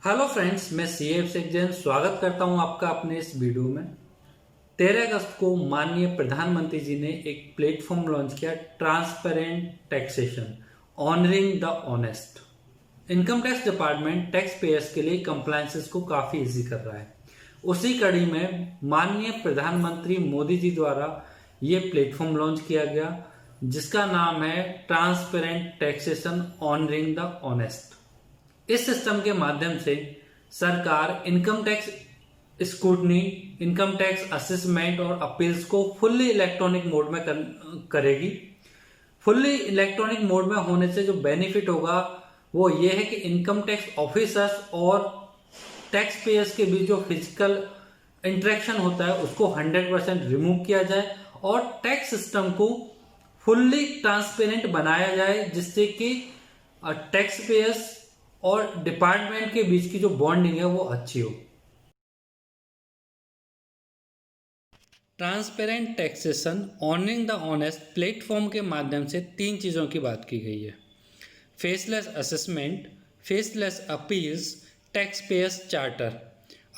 Hello friends, मैं CF Sheikh Jain स्वागत करता हूं आपका अपने इस वीडियो में। 13 अगस्त को माननीय प्रधानमंत्री जी ने एक प्लेटफॉर्म लॉन्च किया, transparent taxation honouring the honest. Income tax department tax payers के लिए कंप्लायंसेस को काफी इजी कर रहा है। उसी कड़ी में माननीय प्रधानमंत्री मोदी जी द्वारा ये प्लेटफॉर्म लॉन्च किया गया, जिसका नाम है transparent taxation honouring the honest. इस सिस्टम के माध्यम से सरकार income tax scrutiny, income tax assessment और अपील्स को फुल्ली इलेक्ट्रॉनिक मोड में करेगी। फुल्ली इलेक्ट्रॉनिक मोड में होने से जो बेनिफिट होगा वो ये है कि इनकम टैक्स ऑफिसर्स और टैक्स पेयर्स के बीच जो फिजिकल इंटरेक्शन होता है उसको 100% रिमूव किया जाए और टैक्स सिस्टम को फुल्ली ट्रांसपेरेंट बनाया जाए, जिससे कि टैक्स पेयर्स और डिपार्टमेंट के बीच की जो बॉन्डिंग है वो अच्छी हो। Transparent taxation honouring the honest platform के माध्यम से 3 चीज़ों की बात की गई है: faceless assessment, faceless appeals, tax payers charter.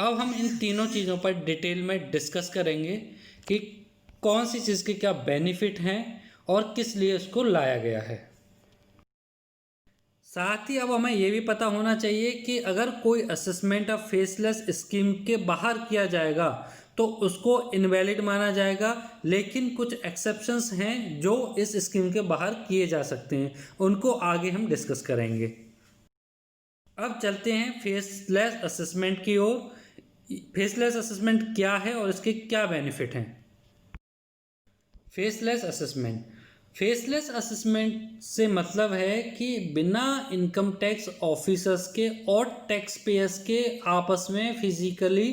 अब हम इन तीनों चीज़ों पर डिटेल में डिस्कस करेंगे कि कौन सी चीज़ के क्या बेनिफिट हैं और किस लिए इसको लाया गया है। साथ ही अब हमें यह भी पता होना चाहिए कि अगर कोई असेसमेंट ऑफ फेसलेस स्कीम के बाहर किया जाएगा तो उसको इनवैलिड माना जाएगा, लेकिन कुछ एक्सेप्शंस हैं जो इस स्कीम के बाहर किए जा सकते हैं, उनको आगे हम डिस्कस करेंगे। अब चलते हैं फेसलेस असेसमेंट की ओर। फेसलेस असेसमेंट क्या है और इसके क्या बेनिफिट हैं? फेसलेस असेसमेंट, फेसलेस असेसमेंट से मतलब है कि बिना इनकम टैक्स ऑफिसर्स के और टैक्स पेयर्स के आपस में फिजिकली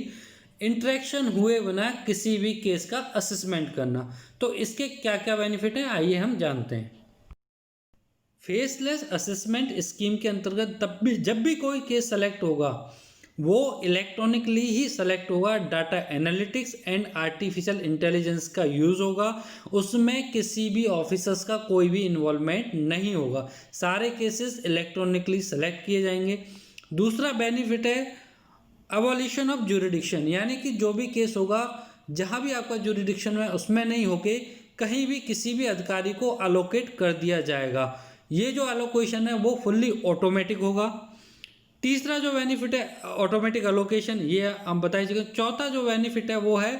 इंटरेक्शन हुए बिना किसी भी केस का असेसमेंट करना। तो इसके क्या क्या बेनिफिट हैं, आइए हम जानते हैं। फेसलेस असेसमेंट स्कीम के अंतर्गत जब भी कोई केस सेलेक्ट होगा वो इलेक्ट्रॉनिकली ही सेलेक्ट होगा। Data analytics and artificial intelligence का यूज़ होगा। उसमें किसी भी ऑफिसर्स का कोई भी इन्वॉल्वमेंट नहीं होगा। सारे केसेस इलेक्ट्रॉनिकली सेलेक्ट किए जाएंगे। दूसरा बेनिफिट है अबॉलिशन ऑफ ज्यूरिडिक्शन, यानी कि जो भी केस होगा जहां भी आपका ज्यूरिडिक्शन है उसमें नहीं होके कहीं भी किसी भी अधिकारी को अलोकेट कर दिया जाएगा। ये जो अलोकेशन है वो फुल्ली ऑटोमेटिक होगा। तीसरा जो बेनिफिट है ऑटोमेटिक अलोकेशन, ये हम बताइए चुके। चौथा जो बेनिफिट है वो है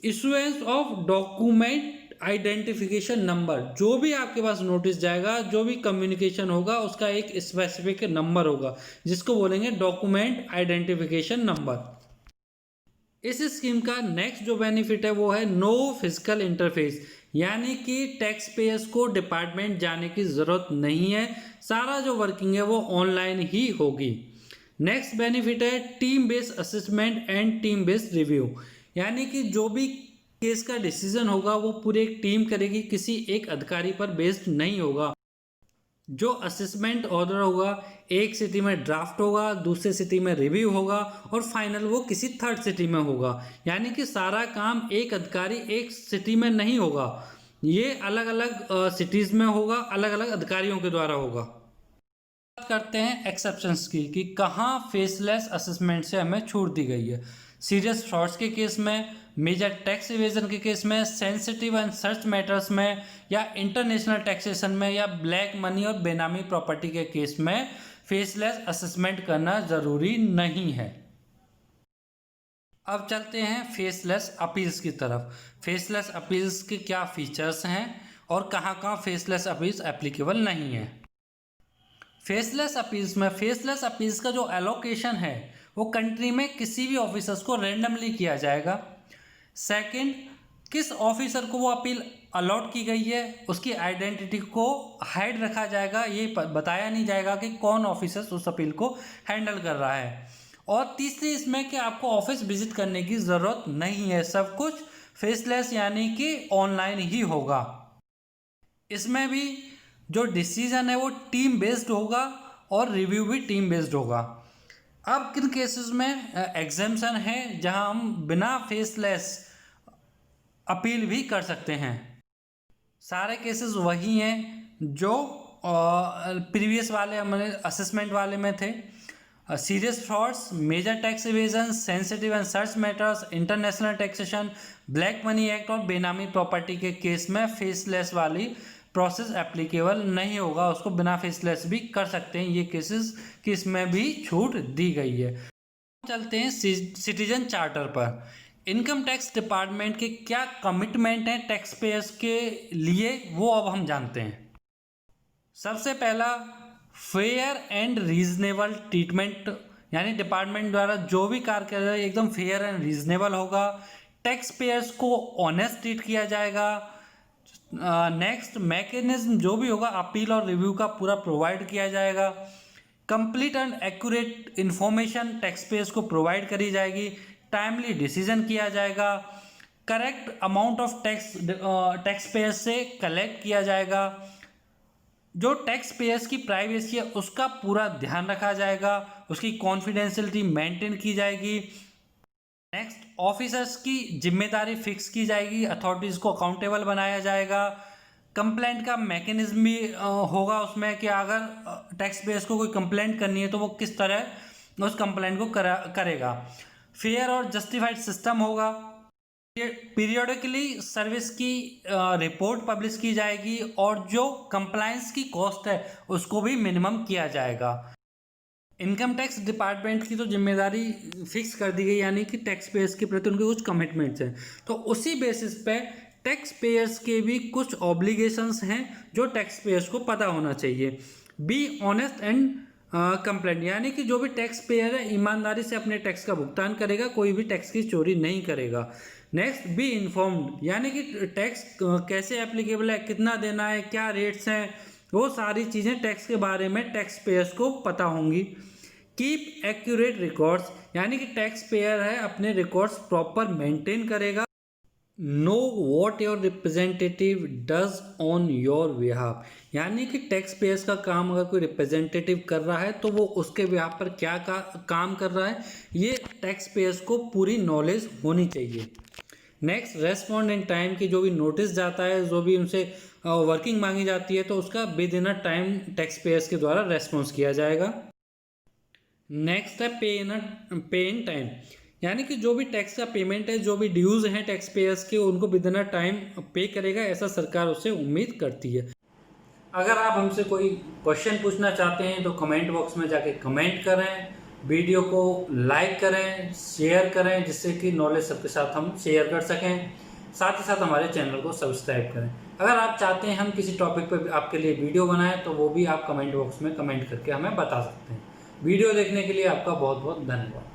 issuance of document identification number. जो भी आपके पास नोटिस जाएगा, जो भी कम्युनिकेशन होगा, उसका एक स्पेसिफिक नंबर होगा जिसको बोलेंगे डॉक्यूमेंट आइडेंटिफिकेशन नंबर। इस स्कीम का नेक्स्ट जो बेनिफिट है वो है नो फिजिकल इंटरफेस, यानी कि टैक्स पेयर्स को डिपार्टमेंट जाने की ज़रूरत नहीं है। सारा जो वर्किंग है वो ऑनलाइन ही होगी। नेक्स्ट बेनिफिट है team based assessment and team based review, यानी कि जो भी केस का डिसीजन होगा वो पूरी एक टीम करेगी, किसी एक अधिकारी पर बेस्ड नहीं होगा। जो असेसमेंट ऑर्डर होगा एक सिटी में ड्राफ्ट होगा, दूसरे सिटी में रिव्यू होगा और फाइनल वो किसी थर्ड सिटी में होगा। यानी कि सारा काम एक अधिकारी एक सिटी में नहीं होगा, ये अलग अलग सिटीज़ में होगा, अलग अलग अधिकारियों के द्वारा होगा। बात करते हैं एक्सेप्शंस की कि कहाँ फेसलेस असेसमेंट से हमें छूट दी गई है। सीरियस फ्रॉड्स के केस में, मेजर टैक्स इवेजन के केस में, सेंसिटिव एंड सर्च मैटर्स में, या इंटरनेशनल टैक्सेशन में, या ब्लैक मनी और बेनामी प्रॉपर्टी के केस में फेसलेस असेसमेंट करना जरूरी नहीं है। अब चलते हैं फेसलेस अपील्स की तरफ। फेसलेस अपील्स के क्या फीचर्स हैं और कहाँ कहाँ फेसलेस अपील्स एप्लीकेबल नहीं है। फेसलेस अपील्स में, फेसलेस अपील्स का जो एलोकेशन है वो कंट्री में किसी भी ऑफिसर्स को रैंडमली किया जाएगा। सेकंड, किस ऑफिसर को वो अपील अलॉट की गई है उसकी आइडेंटिटी को हाइड रखा जाएगा, ये बताया नहीं जाएगा कि कौन ऑफिसर उस अपील को हैंडल कर रहा है। और तीसरी इसमें कि आपको ऑफिस विजिट करने की ज़रूरत नहीं है, सब कुछ फेसलेस यानी कि ऑनलाइन ही होगा। इसमें भी जो डिसीजन है वो टीम बेस्ड होगा और रिव्यू भी टीम बेस्ड होगा। अब किन केसेस में एग्जेम्पशन है जहां हम बिना फेसलेस अपील भी कर सकते हैं? सारे केसेस वही हैं जो प्रीवियस वाले हमारे असेसमेंट वाले में थे। Serious frauds, major tax evasion, sensitive and search matters, international taxation, black money act और बेनामी प्रॉपर्टी के केस में फेसलेस वाली प्रोसेस एप्लीकेबल नहीं होगा, उसको बिना फेसलेस भी कर सकते हैं। ये केसेस कि इसमें भी छूट दी गई है। चलते हैं सिटीजन चार्टर पर। इनकम टैक्स डिपार्टमेंट के क्या कमिटमेंट हैं टैक्स पेयर्स के लिए, वो अब हम जानते हैं। सबसे पहला, फेयर एंड रीजनेबल ट्रीटमेंट, यानी डिपार्टमेंट द्वारा जो भी कार्य किया जाए एकदम फेयर एंड रीजनेबल होगा। टैक्स पेयर्स को ऑनेस्ट ट्रीट किया जाएगा। नेक्स्ट, मैकेनिज्म जो भी होगा अपील और रिव्यू का पूरा प्रोवाइड किया जाएगा। Complete and accurate information tax payers को प्रोवाइड करी जाएगी। टाइमली डिसीजन किया जाएगा। Correct amount of tax payers से कलेक्ट किया जाएगा। जो टैक्स पेयर्स की प्राइवेसी है उसका पूरा ध्यान रखा जाएगा, उसकी कॉन्फिडेंशियलिटी मेंटेन की जाएगी। नेक्स्ट, ऑफिसर्स की जिम्मेदारी फिक्स की जाएगी, अथॉरिटीज़ को अकाउंटेबल बनाया जाएगा। कंप्लेंट का मैकेनिज्म भी होगा उसमें कि अगर टैक्स पेयर्स को कोई कंप्लेंट करनी है तो वो किस तरह उस कंप्लेंट को करेगा। फेयर और जस्टिफाइड सिस्टम होगा। पीरियोडिकली सर्विस की रिपोर्ट पब्लिश की जाएगी और जो कंप्लायंस की कॉस्ट है उसको भी मिनिमम किया जाएगा। इनकम टैक्स डिपार्टमेंट की तो जिम्मेदारी फिक्स कर दी गई, यानी कि टैक्स पेयर्स के प्रति उनके कुछ कमिटमेंट्स हैं, तो उसी बेसिस पे टैक्स पेयर्स के भी कुछ ऑब्लिगेशंस हैं जो टैक्स पेयर्स को पता होना चाहिए। बी ऑनेस्ट एंड कंप्लेंट, यानी कि जो भी टैक्स पेयर है ईमानदारी से अपने टैक्स का भुगतान करेगा, कोई भी टैक्स की चोरी नहीं करेगा। नेक्स्ट, बी इन्फॉर्म्ड, यानी कि टैक्स कैसे एप्लीकेबल है, कितना देना है, क्या रेट्स हैं, वो सारी चीज़ें टैक्स के बारे में टैक्स पेयर्स को पता होंगी। कीप एक्यूरेट रिकॉर्ड्स, यानी कि टैक्स पेयर है अपने रिकॉर्ड्स प्रॉपर मेंटेन करेगा। Know what your representative does on your behalf, यानी कि टैक्स पेयर्स का काम अगर कोई रिप्रेजेंटेटिव कर रहा है तो वो उसके बिहाफ पर क्या काम कर रहा है, ये टैक्स पेयर्स को पूरी नॉलेज होनी चाहिए। नेक्स्ट, रेस्पॉन्ड इन टाइम, की जो भी नोटिस जाता है, जो भी उनसे वर्किंग मांगी जाती है तो उसका with in a time tax payers के द्वारा रेस्पॉन्स किया जाएगा। नेक्स्ट है पे इन टाइम, यानी कि जो भी टैक्स का पेमेंट है, जो भी ड्यूज हैं टैक्स पेयर्स के, उनको विद इन अ टाइम पे करेगा, ऐसा सरकार उससे उम्मीद करती है। अगर आप हमसे कोई क्वेश्चन पूछना चाहते हैं तो कमेंट बॉक्स में जाके कमेंट करें, वीडियो को लाइक करें, शेयर करें, जिससे कि नॉलेज सबके साथ हम शेयर कर सकें। साथ ही साथ हमारे चैनल को सब्सक्राइब करें। अगर आप चाहते हैं हम किसी टॉपिक पर आपके लिए वीडियो बनाएं तो वो भी आप कमेंट बॉक्स में कमेंट करके हमें बता सकते हैं। वीडियो देखने के लिए आपका बहुत बहुत धन्यवाद।